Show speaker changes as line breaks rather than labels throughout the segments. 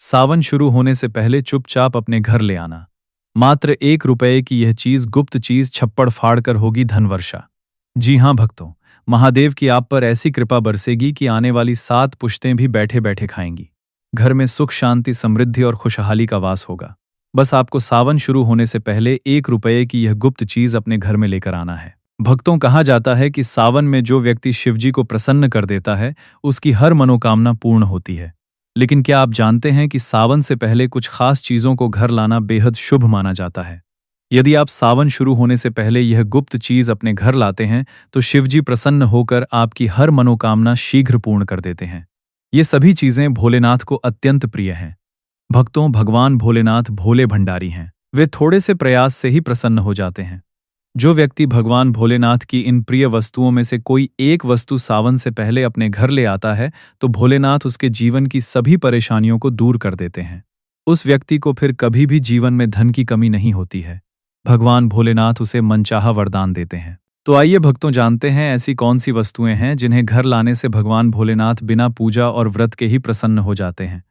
सावन शुरू होने से पहले चुपचाप अपने घर ले आना। मात्र 1 रुपये की यह चीज, गुप्त चीज, छप्पड़ फाड़ कर होगी धनवर्षा। जी हाँ भक्तों, महादेव की आप पर ऐसी कृपा बरसेगी कि आने वाली 7 पुश्तें भी बैठे बैठे खाएंगी। घर में सुख, शांति, समृद्धि और खुशहाली का वास होगा। बस आपको सावन शुरू होने से पहले 1 रुपये की यह गुप्त चीज अपने घर में लेकर आना है। भक्तों, कहा जाता है कि सावन में जो व्यक्ति शिवजी को प्रसन्न कर देता है, उसकी हर मनोकामना पूर्ण होती है। लेकिन क्या आप जानते हैं कि सावन से पहले कुछ खास चीजों को घर लाना बेहद शुभ माना जाता है। यदि आप सावन शुरू होने से पहले यह गुप्त चीज अपने घर लाते हैं, तो शिवजी प्रसन्न होकर आपकी हर मनोकामना शीघ्र पूर्ण कर देते हैं। ये सभी चीजें भोलेनाथ को अत्यंत प्रिय हैं। भक्तों, भगवान भोलेनाथ भोले भंडारी हैं। वे थोड़े से प्रयास से ही प्रसन्न हो जाते हैं। जो व्यक्ति भगवान भोलेनाथ की इन प्रिय वस्तुओं में से कोई एक वस्तु सावन से पहले अपने घर ले आता है, तो भोलेनाथ उसके जीवन की सभी परेशानियों को दूर कर देते हैं। उस व्यक्ति को फिर कभी भी जीवन में धन की कमी नहीं होती है। भगवान भोलेनाथ उसे मनचाहा वरदान देते हैं। तो आइए भक्तों, जानते हैं ऐसी कौन सी वस्तुएं हैं जिन्हें घर लाने से भगवान भोलेनाथ बिना पूजा और व्रत के ही प्रसन्न हो जाते हैं।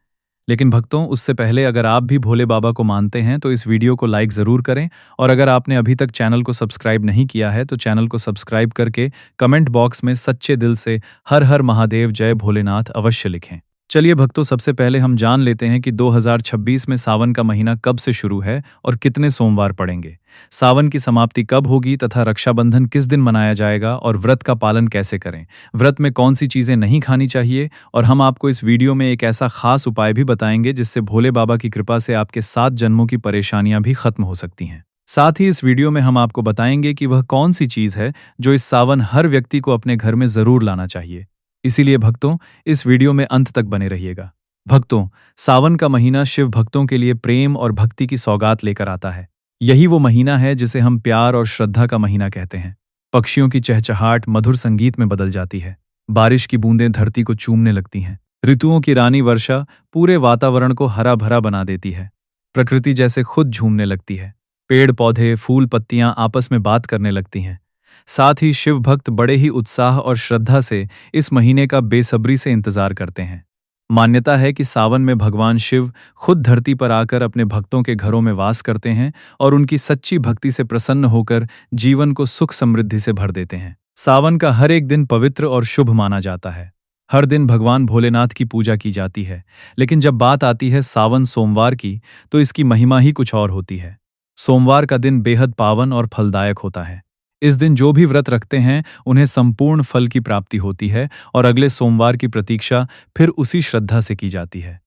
लेकिन भक्तों, उससे पहले अगर आप भी भोले बाबा को मानते हैं तो इस वीडियो को लाइक ज़रूर करें, और अगर आपने अभी तक चैनल को सब्सक्राइब नहीं किया है तो चैनल को सब्सक्राइब करके कमेंट बॉक्स में सच्चे दिल से हर हर महादेव, जय भोलेनाथ अवश्य लिखें। चलिए भक्तों, सबसे पहले हम जान लेते हैं कि 2026 में सावन का महीना कब से शुरू है और कितने सोमवार पड़ेंगे। सावन की समाप्ति कब होगी तथा रक्षाबंधन किस दिन मनाया जाएगा और व्रत का पालन कैसे करें, व्रत में कौन सी चीज़ें नहीं खानी चाहिए, और हम आपको इस वीडियो में एक ऐसा खास उपाय भी बताएंगे जिससे भोले बाबा की कृपा से आपके 7 जन्मों की परेशानियां भी खत्म हो सकती हैं। साथ ही इस वीडियो में हम आपको बताएंगे कि वह कौन सी चीज़ है जो इस सावन हर व्यक्ति को अपने घर में ज़रूर लाना चाहिए। इसीलिए भक्तों, इस वीडियो में अंत तक बने रहिएगा। भक्तों, सावन का महीना शिव भक्तों के लिए प्रेम और भक्ति की सौगात लेकर आता है। यही वो महीना है जिसे हम प्यार और श्रद्धा का महीना कहते हैं। पक्षियों की चहचहाट मधुर संगीत में बदल जाती है। बारिश की बूंदें धरती को चूमने लगती हैं। ऋतुओं की रानी वर्षा पूरे वातावरण को हरा भरा बना देती है। प्रकृति जैसे खुद झूमने लगती है। पेड़ पौधे, फूल, पत्तियां आपस में बात करने लगती हैं। साथ ही शिव भक्त बड़े ही उत्साह और श्रद्धा से इस महीने का बेसब्री से इंतजार करते हैं। मान्यता है कि सावन में भगवान शिव खुद धरती पर आकर अपने भक्तों के घरों में वास करते हैं और उनकी सच्ची भक्ति से प्रसन्न होकर जीवन को सुख समृद्धि से भर देते हैं। सावन का हर एक दिन पवित्र और शुभ माना जाता है। हर दिन भगवान भोलेनाथ की पूजा की जाती है। लेकिन जब बात आती है सावन सोमवार की, तो इसकी महिमा ही कुछ और होती है। सोमवार का दिन बेहद पावन और फलदायक होता है। इस दिन जो भी व्रत रखते हैं उन्हें संपूर्ण फल की प्राप्ति होती है और अगले सोमवार की प्रतीक्षा फिर उसी श्रद्धा से की जाती है।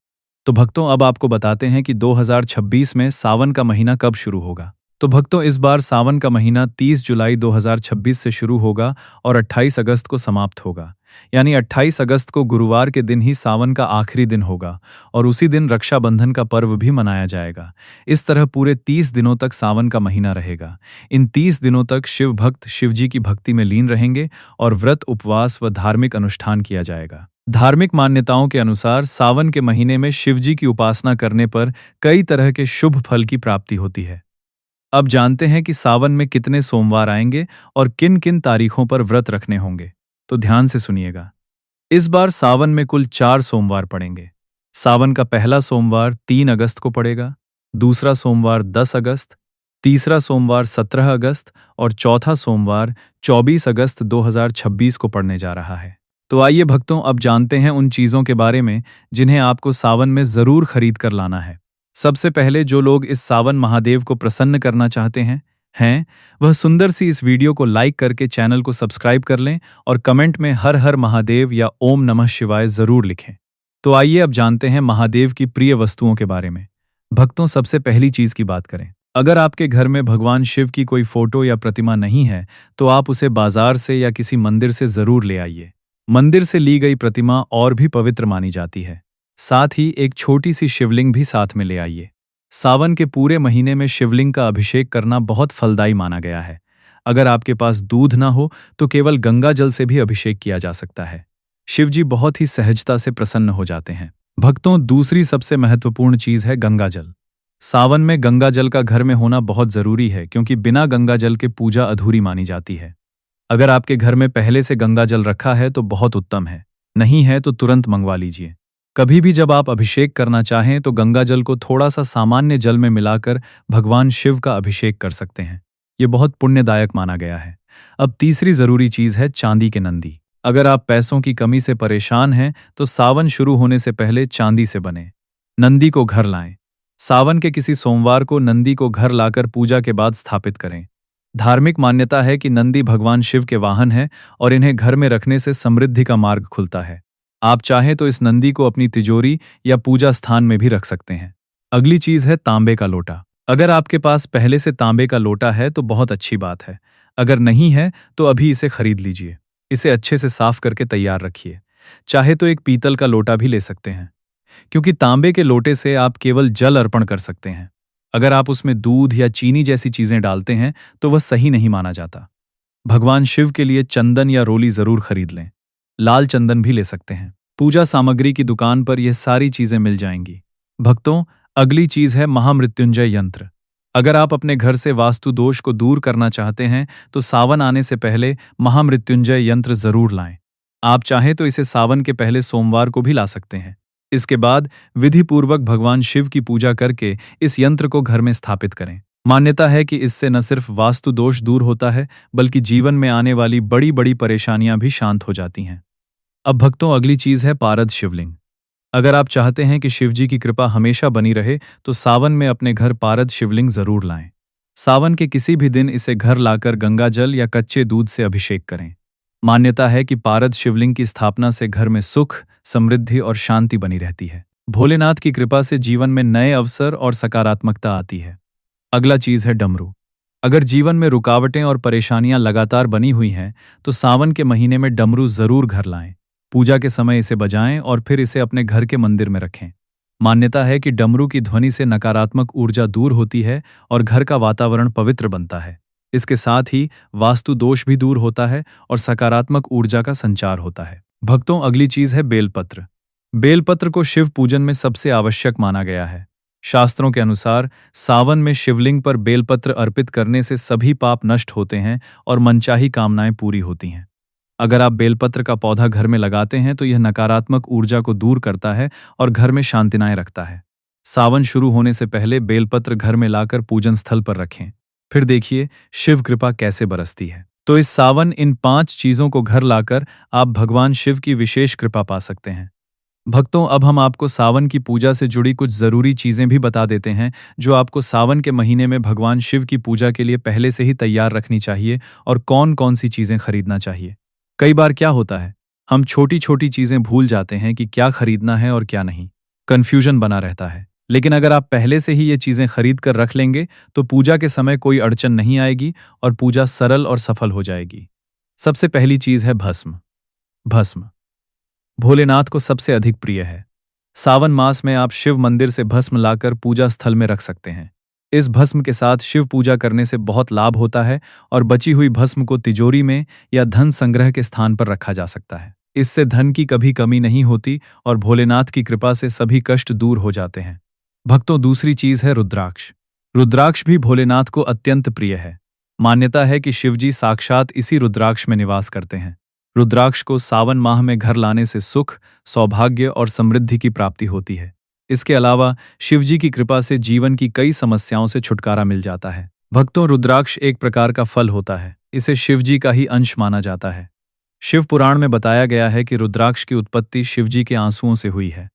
तो भक्तों, अब आपको बताते हैं कि 2026 में सावन का महीना कब शुरू होगा। तो भक्तों, इस बार सावन का महीना 30 जुलाई 2026 से शुरू होगा और 28 अगस्त को समाप्त होगा। यानी 28 अगस्त को गुरुवार के दिन ही सावन का आखिरी दिन होगा और उसी दिन रक्षाबंधन का पर्व भी मनाया जाएगा। इस तरह पूरे 30 दिनों तक सावन का महीना रहेगा। इन 30 दिनों तक शिव भक्त शिवजी की भक्ति में लीन रहेंगे और व्रत, उपवास व धार्मिक अनुष्ठान किया जाएगा। धार्मिक मान्यताओं के अनुसार सावन के महीने में शिवजी की उपासना करने पर कई तरह के शुभ फल की प्राप्ति होती है। अब जानते हैं कि सावन में कितने सोमवार आएंगे और किन किन तारीखों पर व्रत रखने होंगे। तो ध्यान से सुनिएगा। इस बार सावन में कुल 4 सोमवार पड़ेंगे। सावन का पहला सोमवार 3 अगस्त को पड़ेगा, दूसरा सोमवार 10 अगस्त, तीसरा सोमवार 17 अगस्त और चौथा सोमवार 24 अगस्त 2026 को पड़ने जा रहा है। तो आइए भक्तों, अब जानते हैं उन चीज़ों के बारे में जिन्हें आपको सावन में ज़रूर खरीद कर लाना है। सबसे पहले जो लोग इस सावन महादेव को प्रसन्न करना चाहते हैं वह सुंदर सी इस वीडियो को लाइक करके चैनल को सब्सक्राइब कर लें और कमेंट में हर हर महादेव या ओम नमः शिवाय ज़रूर लिखें। तो आइए अब जानते हैं महादेव की प्रिय वस्तुओं के बारे में। भक्तों, सबसे पहली चीज़ की बात करें। अगर आपके घर में भगवान शिव की कोई फोटो या प्रतिमा नहीं है तो आप उसे बाजार से या किसी मंदिर से ज़रूर ले आइए। मंदिर से ली गई प्रतिमा और भी पवित्र मानी जाती है। साथ ही एक छोटी सी शिवलिंग भी साथ में ले आइए। सावन के पूरे महीने में शिवलिंग का अभिषेक करना बहुत फलदायी माना गया है। अगर आपके पास दूध ना हो तो केवल गंगा जल से भी अभिषेक किया जा सकता है। शिवजी बहुत ही सहजता से प्रसन्न हो जाते हैं। भक्तों, दूसरी सबसे महत्वपूर्ण चीज़ है गंगा जल। सावन में गंगा जल का घर में होना बहुत ज़रूरी है, क्योंकि बिना गंगा जल के पूजा अधूरी मानी जाती है। अगर आपके घर में पहले से गंगा जल रखा है तो बहुत उत्तम है, नहीं है तो तुरंत मंगवा लीजिए। कभी भी जब आप अभिषेक करना चाहें तो गंगा जल को थोड़ा सा सामान्य जल में मिलाकर भगवान शिव का अभिषेक कर सकते हैं। ये बहुत पुण्यदायक माना गया है। अब तीसरी जरूरी चीज है चांदी के नंदी। अगर आप पैसों की कमी से परेशान हैं तो सावन शुरू होने से पहले चांदी से बने नंदी को घर लाएं। सावन के किसी सोमवार को नंदी को घर लाकर पूजा के बाद स्थापित करें। धार्मिक मान्यता है कि नंदी भगवान शिव के वाहन है और इन्हें घर में रखने से समृद्धि का मार्ग खुलता है। आप चाहें तो इस नंदी को अपनी तिजोरी या पूजा स्थान में भी रख सकते हैं। अगली चीज है तांबे का लोटा। अगर आपके पास पहले से तांबे का लोटा है तो बहुत अच्छी बात है। अगर नहीं है तो अभी इसे खरीद लीजिए। इसे अच्छे से साफ करके तैयार रखिए। चाहे तो एक पीतल का लोटा भी ले सकते हैं, क्योंकि तांबे के लोटे से आप केवल जल अर्पण कर सकते हैं। अगर आप उसमें दूध या चीनी जैसी चीजें डालते हैं तो वह सही नहीं माना जाता। भगवान शिव के लिए चंदन या रोली जरूर खरीद लें। लाल चंदन भी ले सकते हैं। पूजा सामग्री की दुकान पर यह सारी चीजें मिल जाएंगी। भक्तों, अगली चीज है महामृत्युंजय यंत्र। अगर आप अपने घर से वास्तु दोष को दूर करना चाहते हैं तो सावन आने से पहले महामृत्युंजय यंत्र जरूर लाएं। आप चाहें तो इसे सावन के पहले सोमवार को भी ला सकते हैं। इसके बाद विधिपूर्वक भगवान शिव की पूजा करके इस यंत्र को घर में स्थापित करें। मान्यता है कि इससे न सिर्फ वास्तु दोष दूर होता है, बल्कि जीवन में आने वाली बड़ी बड़ी परेशानियां भी शांत हो जाती हैं। अब भक्तों, अगली चीज है पारद शिवलिंग। अगर आप चाहते हैं कि शिवजी की कृपा हमेशा बनी रहे तो सावन में अपने घर पारद शिवलिंग जरूर लाएं। सावन के किसी भी दिन इसे घर लाकर गंगा जल या कच्चे दूध से अभिषेक करें। मान्यता है कि पारद शिवलिंग की स्थापना से घर में सुख, समृद्धि और शांति बनी रहती है। भोलेनाथ की कृपा से जीवन में नए अवसर और सकारात्मकता आती है। अगला चीज है डमरू। अगर जीवन में रुकावटें और परेशानियां लगातार बनी हुई हैं तो सावन के महीने में डमरू जरूर घर लाएं। पूजा के समय इसे बजाएं और फिर इसे अपने घर के मंदिर में रखें। मान्यता है कि डमरू की ध्वनि से नकारात्मक ऊर्जा दूर होती है और घर का वातावरण पवित्र बनता है। इसके साथ ही वास्तु दोष भी दूर होता है और सकारात्मक ऊर्जा का संचार होता है। भक्तों, अगली चीज है बेलपत्र। बेलपत्र को शिव पूजन में सबसे आवश्यक माना गया है। शास्त्रों के अनुसार सावन में शिवलिंग पर बेलपत्र अर्पित करने से सभी पाप नष्ट होते हैं और मनचाही कामनाएं पूरी होती हैं। अगर आप बेलपत्र का पौधा घर में लगाते हैं तो यह नकारात्मक ऊर्जा को दूर करता है और घर में शांतिनाएं रखता है। सावन शुरू होने से पहले बेलपत्र घर में लाकर पूजन स्थल पर रखें। फिर देखिए शिव कृपा कैसे बरसती है। तो इस सावन इन 5 चीजों को घर लाकर आप भगवान शिव की विशेष कृपा पा सकते हैं। भक्तों, अब हम आपको सावन की पूजा से जुड़ी कुछ जरूरी चीजें भी बता देते हैं जो आपको सावन के महीने में भगवान शिव की पूजा के लिए पहले से ही तैयार रखनी चाहिए और कौन कौन सी चीजें खरीदना चाहिए। कई बार क्या होता है, हम छोटी छोटी चीजें भूल जाते हैं कि क्या खरीदना है और क्या नहीं। कन्फ्यूजन बना रहता है। लेकिन अगर आप पहले से ही ये चीजें खरीद कर रख लेंगे तो पूजा के समय कोई अड़चन नहीं आएगी और पूजा सरल और सफल हो जाएगी। सबसे पहली चीज है भस्म। भस्म भोलेनाथ को सबसे अधिक प्रिय है। सावन मास में आप शिव मंदिर से भस्म लाकर पूजा स्थल में रख सकते हैं। इस भस्म के साथ शिव पूजा करने से बहुत लाभ होता है और बची हुई भस्म को तिजोरी में या धन संग्रह के स्थान पर रखा जा सकता है। इससे धन की कभी कमी नहीं होती और भोलेनाथ की कृपा से सभी कष्ट दूर हो जाते हैं। भक्तों, दूसरी चीज है रुद्राक्ष। रुद्राक्ष भी भोलेनाथ को अत्यंत प्रिय है। मान्यता है कि शिवजी साक्षात इसी रुद्राक्ष में निवास करते हैं। रुद्राक्ष को सावन माह में घर लाने से सुख, सौभाग्य और समृद्धि की प्राप्ति होती है। इसके अलावा शिवजी की कृपा से जीवन की कई समस्याओं से छुटकारा मिल जाता है। भक्तों, रुद्राक्ष एक प्रकार का फल होता है। इसे शिवजी का ही अंश माना जाता है। शिव पुराण में बताया गया है कि रुद्राक्ष की उत्पत्ति शिवजी के आंसुओं से हुई है।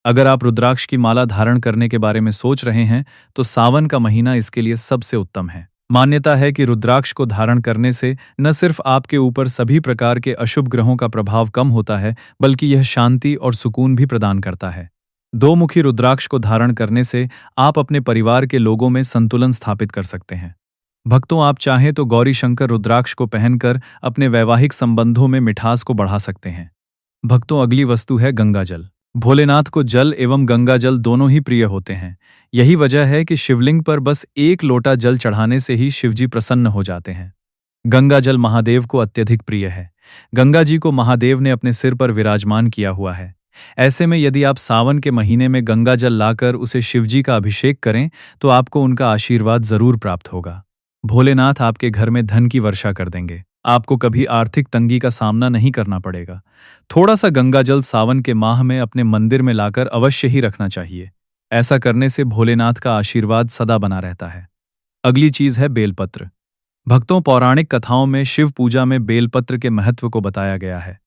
अगर आप रुद्राक्ष की माला धारण करने के बारे में सोच रहे हैं तो सावन का महीना इसके लिए सबसे उत्तम है। मान्यता है कि रुद्राक्ष को धारण करने से न सिर्फ आपके ऊपर सभी प्रकार के अशुभ ग्रहों का प्रभाव कम होता है, बल्कि यह शांति और सुकून भी प्रदान करता है। 2 मुखी रुद्राक्ष को धारण करने से आप अपने परिवार के लोगों में संतुलन स्थापित कर सकते हैं। भक्तों, आप चाहें तो गौरी शंकर रुद्राक्ष को पहनकर अपने वैवाहिक संबंधों में मिठास को बढ़ा सकते हैं। भक्तों, अगली वस्तु है गंगा जल। भोलेनाथ को जल एवं गंगा जल दोनों ही प्रिय होते हैं। यही वजह है कि शिवलिंग पर बस 1 लोटा जल चढ़ाने से ही शिवजी प्रसन्न हो जाते हैं। गंगा जल महादेव को अत्यधिक प्रिय है। गंगा जी को महादेव ने अपने सिर पर विराजमान किया हुआ है। ऐसे में यदि आप सावन के महीने में गंगा जल लाकर उसे शिवजी का अभिषेक करें तो आपको उनका आशीर्वाद जरूर प्राप्त होगा। भोलेनाथ आपके घर में धन की वर्षा कर देंगे। आपको कभी आर्थिक तंगी का सामना नहीं करना पड़ेगा। थोड़ा सा गंगा जल सावन के माह में अपने मंदिर में लाकर अवश्य ही रखना चाहिए। ऐसा करने से भोलेनाथ का आशीर्वाद सदा बना रहता है। अगली चीज है बेलपत्र। भक्तों, पौराणिक कथाओं में शिव पूजा में बेलपत्र के महत्व को बताया गया है।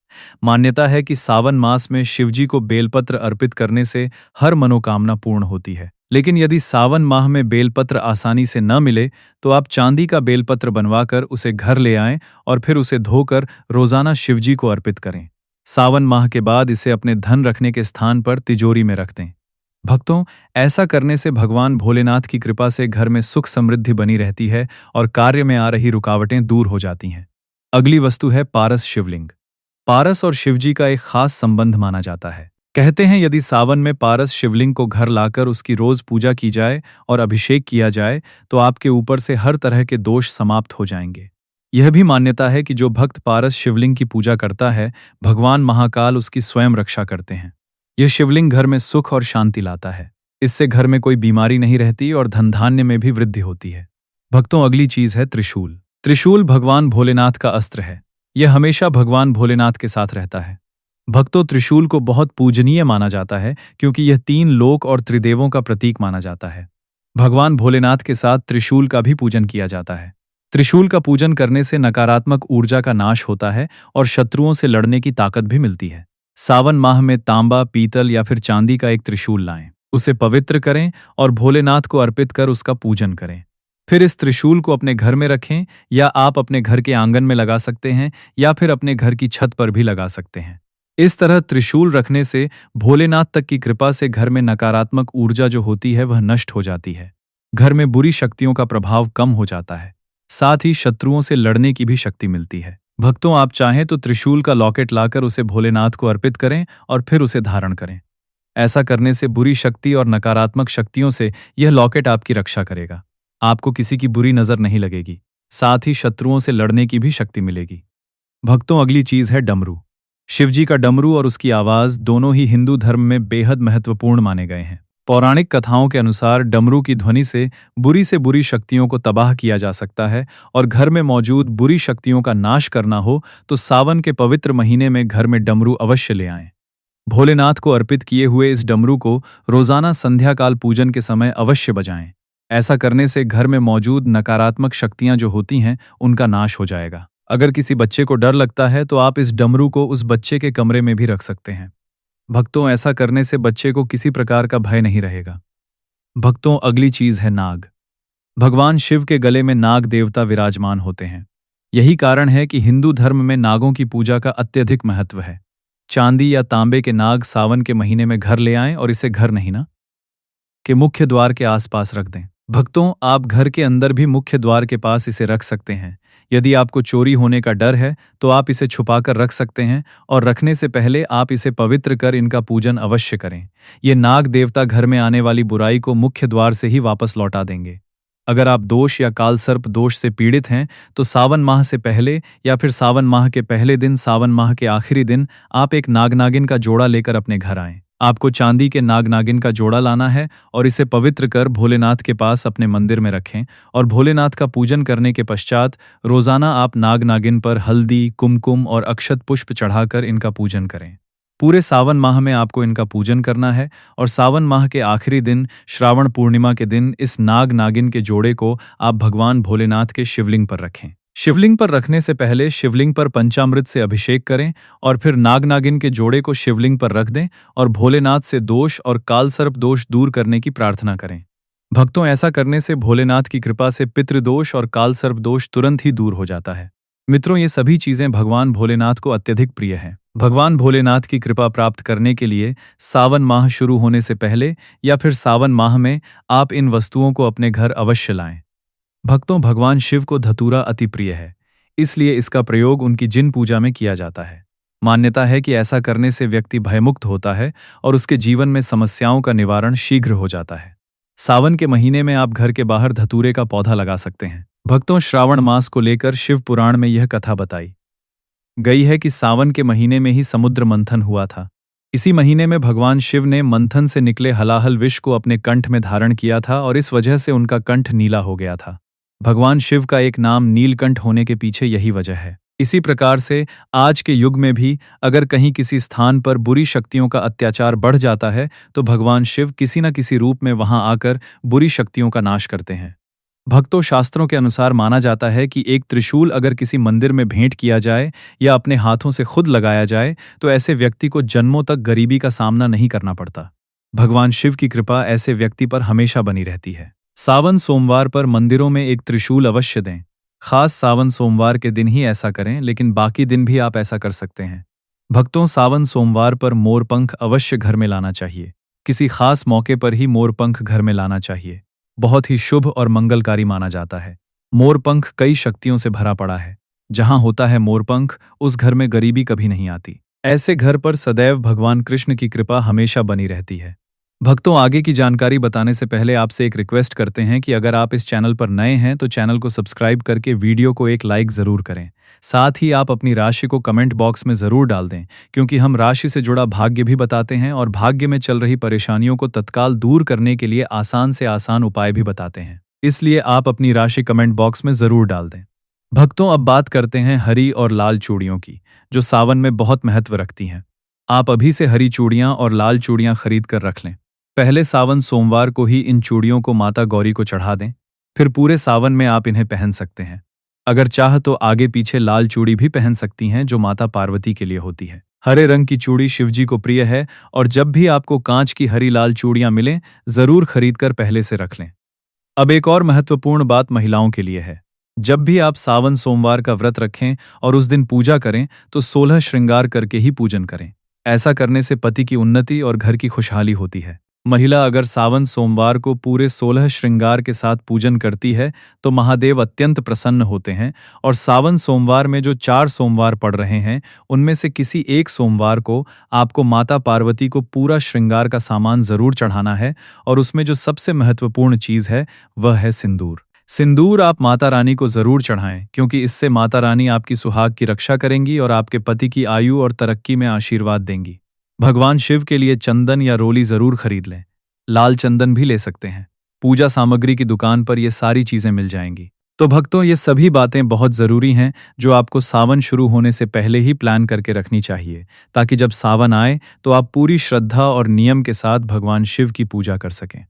मान्यता है कि सावन मास में शिवजी को बेलपत्र अर्पित करने से हर मनोकामना पूर्ण होती है। लेकिन यदि सावन माह में बेलपत्र आसानी से न मिले तो आप चांदी का बेलपत्र बनवाकर उसे घर ले आएं और फिर उसे धोकर रोजाना शिवजी को अर्पित करें। सावन माह के बाद इसे अपने धन रखने के स्थान पर तिजोरी में रख दें। भक्तों, ऐसा करने से भगवान भोलेनाथ की कृपा से घर में सुख समृद्धि बनी रहती है और कार्य में आ रही रुकावटें दूर हो जाती हैं। अगली वस्तु है पारस शिवलिंग। पारस और शिवजी का एक खास संबंध माना जाता है। कहते हैं यदि सावन में पारस शिवलिंग को घर लाकर उसकी रोज पूजा की जाए और अभिषेक किया जाए तो आपके ऊपर से हर तरह के दोष समाप्त हो जाएंगे। यह भी मान्यता है कि जो भक्त पारस शिवलिंग की पूजा करता है, भगवान महाकाल उसकी स्वयं रक्षा करते हैं। यह शिवलिंग घर में सुख और शांति लाता है। इससे घर में कोई बीमारी नहीं रहती और धन धान्य में भी वृद्धि होती है। भक्तों, अगली चीज है त्रिशूल। त्रिशूल भगवान भोलेनाथ का अस्त्र है। यह हमेशा भगवान भोलेनाथ के साथ रहता है। भक्तों, त्रिशूल को बहुत पूजनीय माना जाता है क्योंकि यह तीन लोक और त्रिदेवों का प्रतीक माना जाता है। भगवान भोलेनाथ के साथ त्रिशूल का भी पूजन किया जाता है। त्रिशूल का पूजन करने से नकारात्मक ऊर्जा का नाश होता है और शत्रुओं से लड़ने की ताकत भी मिलती है। सावन माह में तांबा, पीतल या फिर चांदी का एक त्रिशूल लाएं, उसे पवित्र करें और भोलेनाथ को अर्पित कर उसका पूजन करें। फिर इस त्रिशूल को अपने घर में रखें या आप अपने घर के आंगन में लगा सकते हैं या फिर अपने घर की छत पर भी लगा सकते हैं। इस तरह त्रिशूल रखने से भोलेनाथ तक की कृपा से घर में नकारात्मक ऊर्जा जो होती है वह नष्ट हो जाती है। घर में बुरी शक्तियों का प्रभाव कम हो जाता है। साथ ही शत्रुओं से लड़ने की भी शक्ति मिलती है। भक्तों, आप चाहें तो त्रिशूल का लॉकेट लाकर उसे भोलेनाथ को अर्पित करें और फिर उसे धारण करें। ऐसा करने से बुरी शक्ति और नकारात्मक शक्तियों से यह लॉकेट आपकी रक्षा करेगा। आपको किसी की बुरी नजर नहीं लगेगी। साथ ही शत्रुओं से लड़ने की भी शक्ति मिलेगी। भक्तों, अगली चीज है डमरू। शिवजी का डमरू और उसकी आवाज दोनों ही हिंदू धर्म में बेहद महत्वपूर्ण माने गए हैं। पौराणिक कथाओं के अनुसार डमरू की ध्वनि से बुरी शक्तियों को तबाह किया जा सकता है और घर में मौजूद बुरी शक्तियों का नाश करना हो तो सावन के पवित्र महीने में घर में डमरू अवश्य ले आएं। भोलेनाथ को अर्पित किए हुए इस डमरू को रोजाना संध्या काल पूजन के समय अवश्य बजाएं। ऐसा करने से घर में मौजूद नकारात्मक शक्तियां जो होती हैं उनका नाश हो जाएगा। अगर किसी बच्चे को डर लगता है तो आप इस डमरू को उस बच्चे के कमरे में भी रख सकते हैं। भक्तों, ऐसा करने से बच्चे को किसी प्रकार का भय नहीं रहेगा। भक्तों, अगली चीज है नाग। भगवान शिव के गले में नाग देवता विराजमान होते हैं। यही कारण है कि हिंदू धर्म में नागों की पूजा का अत्यधिक महत्व है। चांदी या तांबे के नाग सावन के महीने में घर ले आएं और इसे घर नहीं ना के मुख्य द्वार के आसपास रख दें। भक्तों, आप घर के अंदर भी मुख्य द्वार के पास इसे रख सकते हैं। यदि आपको चोरी होने का डर है तो आप इसे छुपाकर रख सकते हैं और रखने से पहले आप इसे पवित्र कर इनका पूजन अवश्य करें। ये नाग देवता घर में आने वाली बुराई को मुख्य द्वार से ही वापस लौटा देंगे। अगर आप दोष या कालसर्प दोष से पीड़ित हैं तो सावन माह से पहले या फिर सावन माह के पहले दिन, सावन माह के आखिरी दिन आप एक नागनागिन का जोड़ा लेकर अपने घर आएं। आपको चांदी के नागनागिन का जोड़ा लाना है और इसे पवित्र कर भोलेनाथ के पास अपने मंदिर में रखें और भोलेनाथ का पूजन करने के पश्चात रोजाना आप नागनागिन पर हल्दी, कुमकुम और अक्षत पुष्प चढ़ाकर इनका पूजन करें। पूरे सावन माह में आपको इनका पूजन करना है और सावन माह के आखिरी दिन, श्रावण पूर्णिमा के दिन, इस नाग नागिन के जोड़े को आप भगवान भोलेनाथ के शिवलिंग पर रखें। शिवलिंग पर रखने से पहले शिवलिंग पर पंचामृत से अभिषेक करें और फिर नाग नागिन के जोड़े को शिवलिंग पर रख दें और भोलेनाथ से दोष और कालसर्प दोष दूर करने की प्रार्थना करें। भक्तों, ऐसा करने से भोलेनाथ की कृपा से पितृदोष और कालसर्प दोष तुरंत ही दूर हो जाता है। मित्रों, ये सभी चीजें भगवान भोलेनाथ को अत्यधिक प्रिय हैं। भगवान भोलेनाथ की कृपा प्राप्त करने के लिए सावन माह शुरू होने से पहले या फिर सावन माह में आप इन वस्तुओं को अपने घर अवश्य लाएं। भक्तों, भगवान शिव को धतूरा अति प्रिय है, इसलिए इसका प्रयोग उनकी जिन पूजा में किया जाता है। मान्यता है कि ऐसा करने से व्यक्ति भयमुक्त होता है और उसके जीवन में समस्याओं का निवारण शीघ्र हो जाता है। सावन के महीने में आप घर के बाहर धतूरे का पौधा लगा सकते हैं। भक्तों, श्रावण मास को लेकर शिव पुराण में यह कथा बताई गई है कि सावन के महीने में ही समुद्र मंथन हुआ था। इसी महीने में भगवान शिव ने मंथन से निकले हलाहल विष को अपने कंठ में धारण किया था और इस वजह से उनका कंठ नीला हो गया था। भगवान शिव का एक नाम नीलकंठ होने के पीछे यही वजह है। इसी प्रकार से आज के युग में भी अगर कहीं किसी स्थान पर बुरी शक्तियों का अत्याचार बढ़ जाता है तो भगवान शिव किसी न किसी रूप में वहां आकर बुरी शक्तियों का नाश करते हैं। भक्तों, शास्त्रों के अनुसार माना जाता है कि एक त्रिशूल अगर किसी मंदिर में भेंट किया जाए या अपने हाथों से खुद लगाया जाए तो ऐसे व्यक्ति को जन्मों तक गरीबी का सामना नहीं करना पड़ता। भगवान शिव की कृपा ऐसे व्यक्ति पर हमेशा बनी रहती है। सावन सोमवार पर मंदिरों में एक त्रिशूल अवश्य दें। खास सावन सोमवार के दिन ही ऐसा करें, लेकिन बाकी दिन भी आप ऐसा कर सकते हैं। भक्तों, सावन सोमवार पर मोरपंख अवश्य घर में लाना चाहिए। किसी खास मौके पर ही मोरपंख घर में लाना चाहिए। बहुत ही शुभ और मंगलकारी माना जाता है। मोरपंख कई शक्तियों से भरा पड़ा है। जहां होता है मोरपंख, उस घर में गरीबी कभी नहीं आती। ऐसे घर पर सदैव भगवान कृष्ण की कृपा हमेशा बनी रहती है। भक्तों, आगे की जानकारी बताने से पहले आपसे एक रिक्वेस्ट करते हैं कि अगर आप इस चैनल पर नए हैं तो चैनल को सब्सक्राइब करके वीडियो को एक लाइक ज़रूर करें। साथ ही आप अपनी राशि को कमेंट बॉक्स में ज़रूर डाल दें, क्योंकि हम राशि से जुड़ा भाग्य भी बताते हैं और भाग्य में चल रही परेशानियों को तत्काल दूर करने के लिए आसान से आसान उपाय भी बताते हैं। इसलिए आप अपनी राशि कमेंट बॉक्स में ज़रूर डाल दें। भक्तों, अब बात करते हैं हरी और लाल चूड़ियों की, जो सावन में बहुत महत्व रखती हैं। आप अभी से हरी चूड़ियाँ और लाल चूड़ियाँ खरीद कर रख लें। पहले सावन सोमवार को ही इन चूड़ियों को माता गौरी को चढ़ा दें, फिर पूरे सावन में आप इन्हें पहन सकते हैं। अगर चाह तो आगे पीछे लाल चूड़ी भी पहन सकती हैं, जो माता पार्वती के लिए होती है। हरे रंग की चूड़ी शिवजी को प्रिय है और जब भी आपको कांच की हरी लाल चूड़ियां मिलें, जरूर खरीद कर पहले से रख लें। अब एक और महत्वपूर्ण बात महिलाओं के लिए है। जब भी आप सावन सोमवार का व्रत रखें और उस दिन पूजा करें तो 16 श्रृंगार करके ही पूजन करें। ऐसा करने से पति की उन्नति और घर की खुशहाली होती है। महिला अगर सावन सोमवार को पूरे 16 श्रृंगार के साथ पूजन करती है तो महादेव अत्यंत प्रसन्न होते हैं और सावन सोमवार में जो 4 सोमवार पड़ रहे हैं उनमें से किसी एक सोमवार को आपको माता पार्वती को पूरा श्रृंगार का सामान जरूर चढ़ाना है। और उसमें जो सबसे महत्वपूर्ण चीज है वह है सिंदूर। सिंदूर आप माता रानी को जरूर चढ़ाएं, क्योंकि इससे माता रानी आपकी सुहाग की रक्षा करेंगी और आपके पति की आयु और तरक्की में आशीर्वाद देंगी। भगवान शिव के लिए चंदन या रोली जरूर खरीद लें। लाल चंदन भी ले सकते हैं। पूजा सामग्री की दुकान पर ये सारी चीजें मिल जाएंगी। तो भक्तों, ये सभी बातें बहुत जरूरी हैं जो आपको सावन शुरू होने से पहले ही प्लान करके रखनी चाहिए, ताकि जब सावन आए तो आप पूरी श्रद्धा और नियम के साथ भगवान शिव की पूजा कर सकें।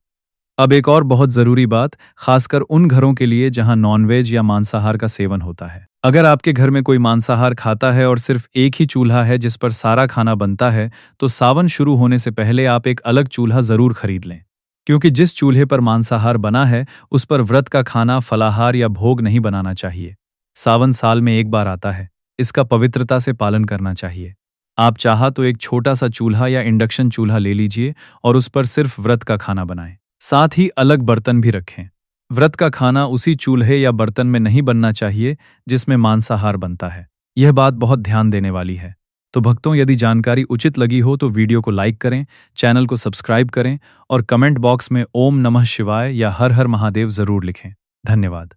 अब एक और बहुत जरूरी बात, खासकर उन घरों के लिए जहां नॉनवेज या मांसाहार का सेवन होता है। अगर आपके घर में कोई मांसाहार खाता है और सिर्फ एक ही चूल्हा है जिस पर सारा खाना बनता है, तो सावन शुरू होने से पहले आप एक अलग चूल्हा जरूर खरीद लें। क्योंकि जिस चूल्हे पर मांसाहार बना है उस पर व्रत का खाना, फलाहार या भोग नहीं बनाना चाहिए। सावन साल में एक बार आता है, इसका पवित्रता से पालन करना चाहिए। आप चाहा तो एक छोटा सा चूल्हा या इंडक्शन चूल्हा ले लीजिए और उस पर सिर्फ व्रत का खाना बनाएं। साथ ही अलग बर्तन भी रखें। व्रत का खाना उसी चूल्हे या बर्तन में नहीं बनना चाहिए जिसमें मांसाहार बनता है। यह बात बहुत ध्यान देने वाली है। तो भक्तों, यदि जानकारी उचित लगी हो तो वीडियो को लाइक करें, चैनल को सब्सक्राइब करें और कमेंट बॉक्स में ओम नमः शिवाय या हर हर महादेव जरूर लिखें। धन्यवाद।